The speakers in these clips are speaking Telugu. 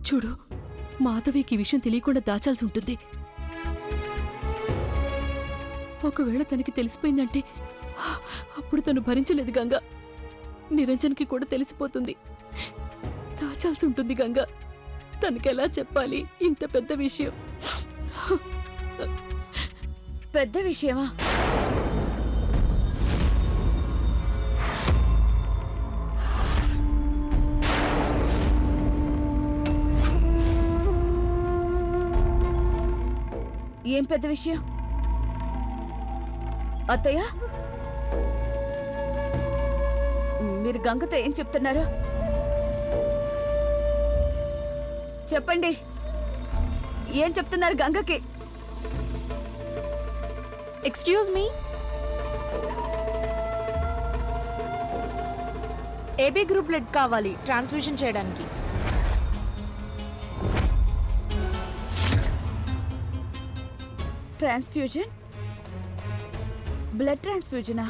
చూడు, మాధవికి ఈ విషయం తెలియకుండా దాచాల్సి ఉంటుంది. ఒకవేళ తనకి తెలిసిపోయిందంటే అప్పుడు తను భరించలేదు గంగా. నిరంజన్కి కూడా తెలిసిపోతుంది. దాచాల్సి ఉంటుంది గంగా. తనకెలా చెప్పాలి ఇంత పెద్ద విషయం? పెద్ద విషయమా? ఏం పెద్ద విషయం అత్తయ్య? మీరు గంగతో ఏం చెప్తున్నారు? చెప్పండి, ఏం చెప్తున్నారు గంగకి? Excuse me, AB group blood కావాలి ట్రాన్స్ఫ్యూజన్ చేయడానికి. ట్రాన్స్ఫ్యూజన్? బ్లడ్ ట్రాన్స్ఫ్యూజనా?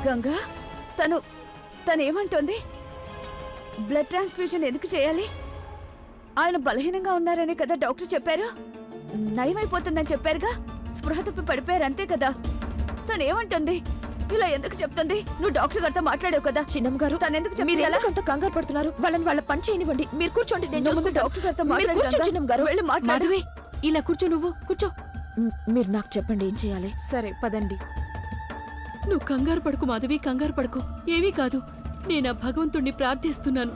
గంగా, తనేమంటోంది? బ్లడ్ ట్రాన్స్ఫ్యూజన్ ఎందుకు చేయాలి? ఆయన బలహీనంగా ఉన్నారనే కదా డాక్టర్ చెప్పారు. నయమైపోతుందని చెప్పారుగా. స్పృహ తప్పి పడిపోయారు అంతే కదా. తనేమంటుంది? ఇలా ఎందుకు చెప్తుంది? నువ్వు డాక్టర్ గారితో మాట్లాడావు కదా. చిన్నమ్మ గారు, తనెందుకు మీరు చెప్పింది? ఎలా అంత కంగారు పడుతున్నారు? వాళ్ళ పని చేయనివ్వండి. మీరు కూర్చోండి, నేను ముందు డాక్టర్ గారితో మీరు కూర్చో చిన్నమ్మ గారు. వెళ్ళి మాట్లాడు. మాధవి, ఇలా కూర్చో, నువ్వు కూర్చో. మీరు నాకు చెప్పండి ఏం చేయాలి. సరే పదండి. నువ్వు కంగారు పడుకు మాధవి, కంగారు పడుకు. ఏమీ కాదు. నేను ఆ భగవంతుణ్ణి ప్రార్థిస్తున్నాను.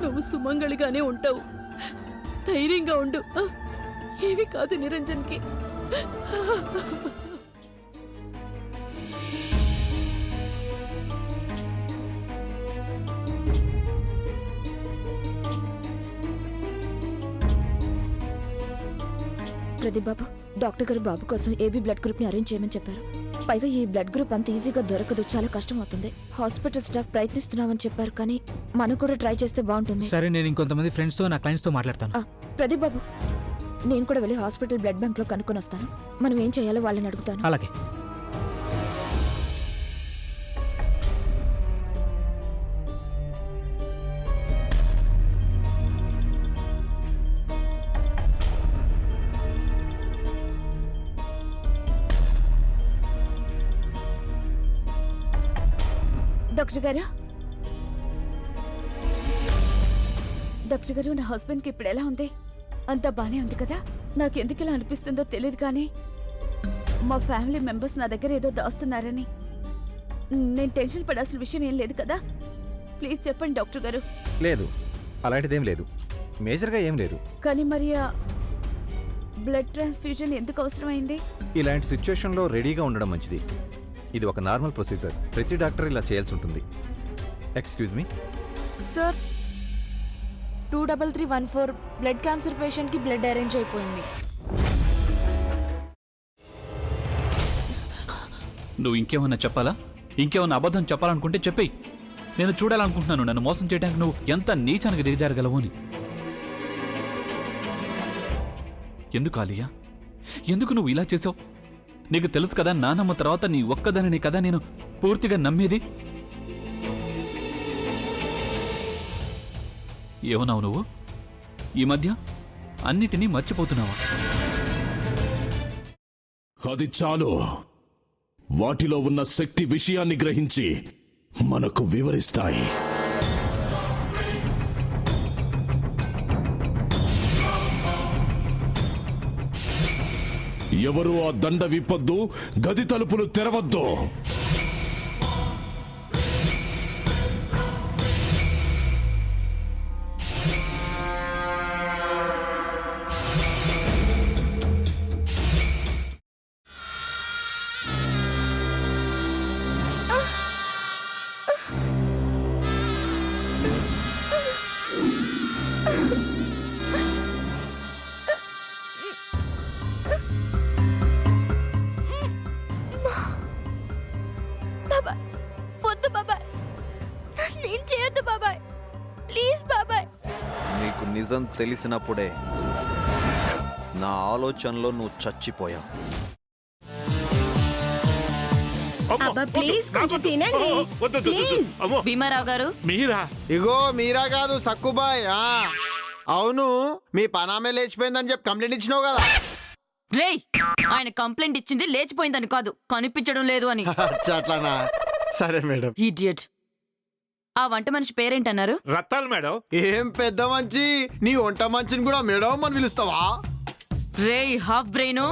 నువ్వు సుమంగళిగానే ఉంటావు. ధైర్యంగా ఉండు. ఏమీ కాదు నిరంజన్కి. ప్రదీప్ బాబు, డాక్టర్ గారు బాబు కోసం ఏబీ బ్లడ్ గ్రూప్ ని అరేంజ్ చేయమని చెప్పారు. పైగా ఈ బ్లడ్ గ్రూప్ అంత ఈజీగా దొరకదు, చాలా కష్టం అవుతుంది. హాస్పిటల్ స్టాఫ్ ప్రయత్నిస్తున్నామని చెప్పారు, కానీ మనం కూడా ట్రై చేస్తే బాగుంటుంది. సరే, నేను ఇంకొంతమంది ఫ్రెండ్స్ తో నా క్లయింట్స్ తో మాట్లాడతాను. ప్రదీప్ బాబు, నేను కూడా వెళ్ళి హాస్పిటల్ బ్లడ్ బ్యాంక్ లో కనుక్కొని వస్తాను. మనం ఏం చేయాలో వాళ్ళని అడుగుతాను. అలాగే. డాక్టర్ గారు, డాక్టర్ గారు, నా హస్బెండ్కి ఇప్పుడు ఎలా ఉంది? అంతా బానే ఉంది కదా? నాకెందుకు ఇలా అనిపిస్తుందో తెలియదు, కానీ మా ఫ్యామిలీ మెంబర్స్ నా దగ్గర ఏదో దాస్తున్నారని. నేను టెన్షన్ పడాల్సిన విషయం ఏం లేదు కదా? ప్లీజ్ చెప్పండి డాక్టర్ గారు. లేదు, అలాంటిదేం లేదు. మేజర్గా ఏం లేదు. కానీ మరి ఆ బ్లడ్ ట్రాన్స్ఫ్యూజన్ ఎందుకు అవసరమైంది? ఇలాంటి సిచ్యువేషన్లో రెడీగా ఉండడం మంచిది. ఇది ఒక నార్మల్ ప్రొసీజర్. ప్రతి డాక్టర్ ఇలా చేయాల్సి ఉంటుంది. Excuse me sir, 23314 blood cancer patient కి బ్లడ్ అరేంజ్ అయిపోయింది. నువ్వు ఇంకేమన్నా చెప్పాలా? ఇంకేమన్నా అబద్ధం చెప్పాలనుకుంటే చెప్పేయి. నేను చూడాలనుకుంటున్నాను నన్ను మోసం చేయడానికి నువ్వు ఎంత నీచానికి దిగజారగలవు అని. ఎందుకు ఆలియా, ఎందుకు నువ్వు ఇలా చేసావు? నీకు తెలుసు కదా, నానమ్మ తర్వాత నీ ఒక్కదానిని కదా నేను పూర్తిగా నమ్మేది. ఏమన్నావు నువ్వు? ఈ మధ్య అన్నిటినీ మర్చిపోతున్నావా? అది చాలు. వాటిలో ఉన్న శక్తి విషయాన్ని గ్రహించి మనకు వివరిస్తాయి. ఎవరు ఆ దండ విప్పొద్దు, గది తలుపులు తెరవద్దు. నీకు నిజం తెలిసినప్పుడే నా ఆలోచనలో నువ్వు చచ్చిపోయావు. అబ్బా ప్లీజ్ కొంచెం తినండి ప్లీజ్. భీమారావు గారు మీరా? ఇగో మీరా కాదు సక్కుబాయ్. అవును, మీ పనామే లేచిపోయిందని చెప్పి కంప్లైంట్ ఇచ్చినావు కదా. రేయ్, ఆయన కంప్లైంట్ ఇచ్చింది లేచిపోయిందని కాదు, కనిపించడం లేదు అని. అచ్చా, అట్లానా? సరే మేడం. ఇడియట్. ఆ వంట మనిషి పేరేంటన్నారు? రత్తాలు మేడం. ఏం పెద్ద మంచి, నీ వంట మంచిని కూడా మేడం అని పిలుస్తావా? రేయ్ హాఫ్ బ్రెయిన్,